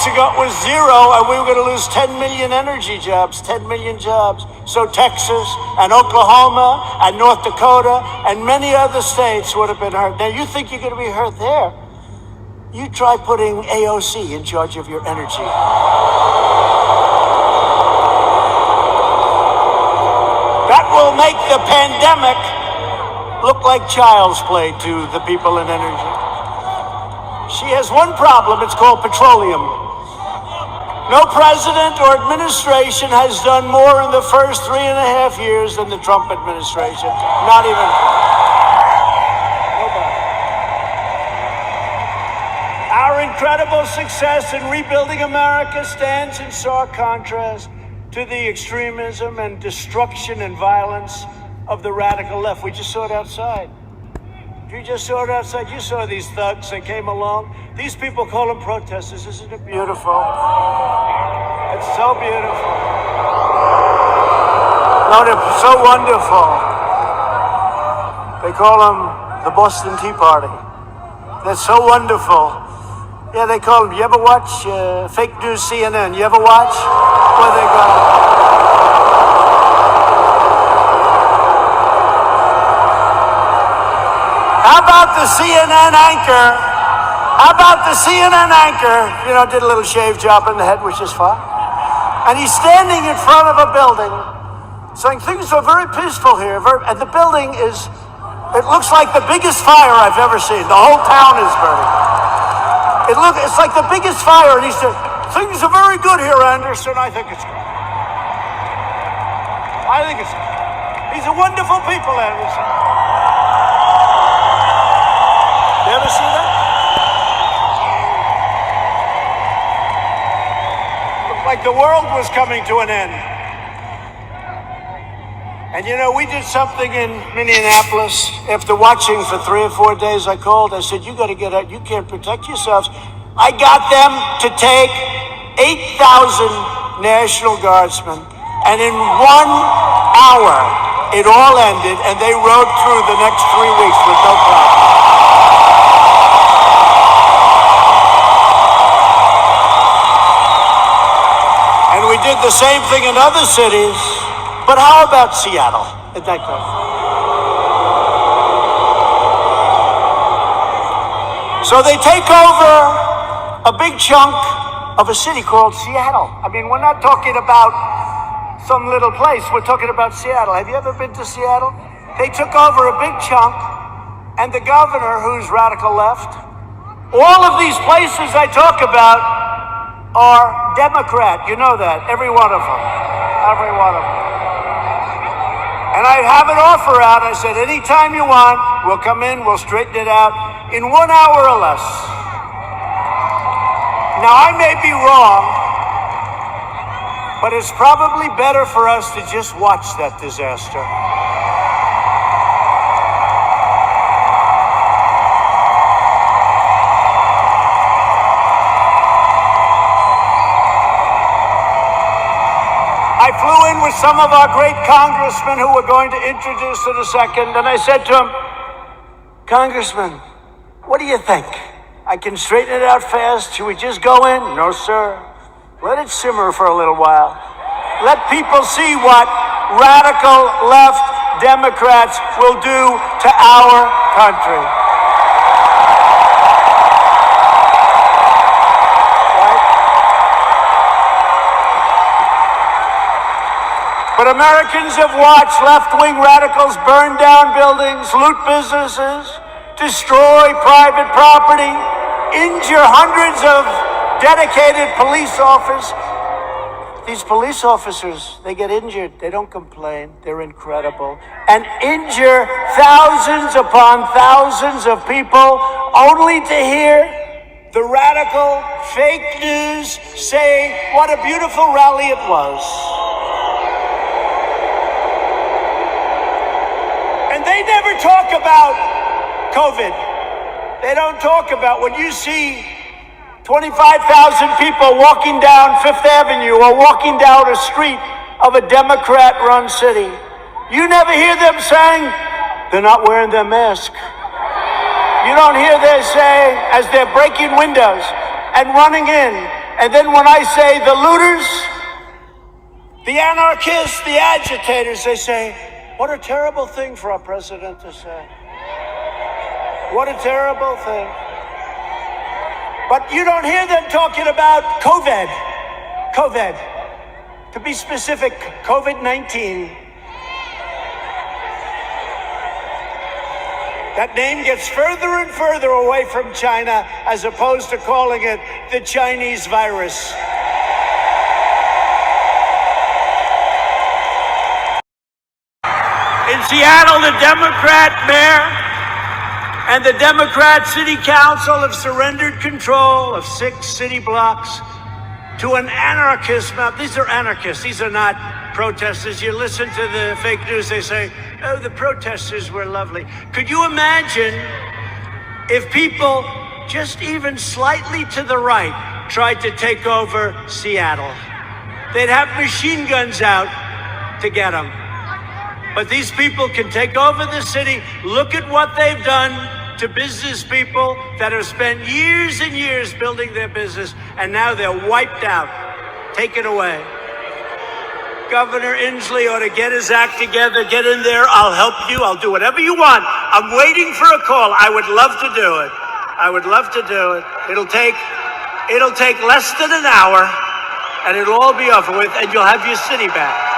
ago it was zero, and we were going to lose 10 million energy jobs, 10 million jobs. So Texas and Oklahoma and North Dakota and many other states would have been hurt. Now, you think you're going to be hurt there? You try putting AOC in charge of your energy. That will make the pandemic look like child's play to the people in energy. She has one problem, it's called petroleum. No president or administration has done more in the first 3.5 years than the Trump administration. Not even. Nobody. Our incredible success in rebuilding America stands in stark contrast to the extremism and destruction and violence of the radical left. We just saw it outside. You just saw it outside. You saw these thugs that came along. These people call them protesters. Isn't it beautiful? It's so beautiful. No, they're so wonderful. They call them the Boston Tea Party. They're so wonderful. Yeah, they call them. You ever watch fake news CNN? You ever watch? Where they go? How about the CNN anchor? How about the CNN anchor? You know, did a little shave job in the head, which is fine. And he's standing in front of a building saying things are very peaceful here. And the building is, it looks like the biggest fire I've ever seen. The whole town is burning. It's like the biggest fire. And he said, things are very good here, Anderson. I think it's good. I think it's good. These are wonderful people, Anderson. You ever see that? Looked like the world was coming to an end. And you know, we did something in Minneapolis. After watching for 3 or 4 days, I called. I said, you got to get out. You can't protect yourselves. I got them to take 8,000 National Guardsmen. And in 1 hour, it all ended. And they rode through the next 3 weeks with no problem. We did the same thing in other cities, but how about Seattle? Isn't that good? So they take over a big chunk of a city called Seattle. I mean, we're not talking about some little place. We're talking about Seattle. Have you ever been to Seattle? They took over a big chunk, and the governor, who's radical left, all of these places I talk about are Democrat. You know that. Every one of them. Every one of them. And I have an offer out. I said, anytime you want, we'll come in, we'll straighten it out in 1 hour or less. Now, I may be wrong, but it's probably better for us to just watch that disaster. I flew in with some of our great congressmen who we're going to introduce in a second, and I said to him, Congressman, what do you think? I can straighten it out fast. Should we just go in? No, sir. Let it simmer for a little while. Let people see what radical left Democrats will do to our country. But Americans have watched left-wing radicals burn down buildings, loot businesses, destroy private property, injure hundreds of dedicated police officers. These police officers, they get injured. They don't complain. They're incredible. And injure thousands upon thousands of people only to hear the radical fake news say what a beautiful rally it was. They never talk about COVID. They don't talk about when you see 25,000 people walking down Fifth Avenue or walking down a street of a Democrat-run city. You never hear them saying they're not wearing their mask. You don't hear them say, as they're breaking windows and running in And then when I say the looters, the anarchists, the agitators, they say, what a terrible thing for our president to say. What a terrible thing. But you don't hear them talking about COVID. COVID. To be specific, COVID-19. That name gets further and further away from China as opposed to calling it the Chinese virus. In Seattle, the Democrat mayor and the Democrat City Council have surrendered control of 6 city blocks to an anarchist. Now, these are anarchists. These are not protesters. You listen to the fake news, they say, oh, the protesters were lovely. Could you imagine if people just even slightly to the right tried to take over Seattle? They'd have machine guns out to get them. But these people can take over the city. Look at what they've done to business people that have spent years and years building their business, and now they're wiped out, taken away. Governor Inslee ought to get his act together, get in there. I'll help you. I'll do whatever you want. I'm waiting for a call. I would love to do it. I would love to do it. It'll take less than an hour, and it'll all be over with, and you'll have your city back.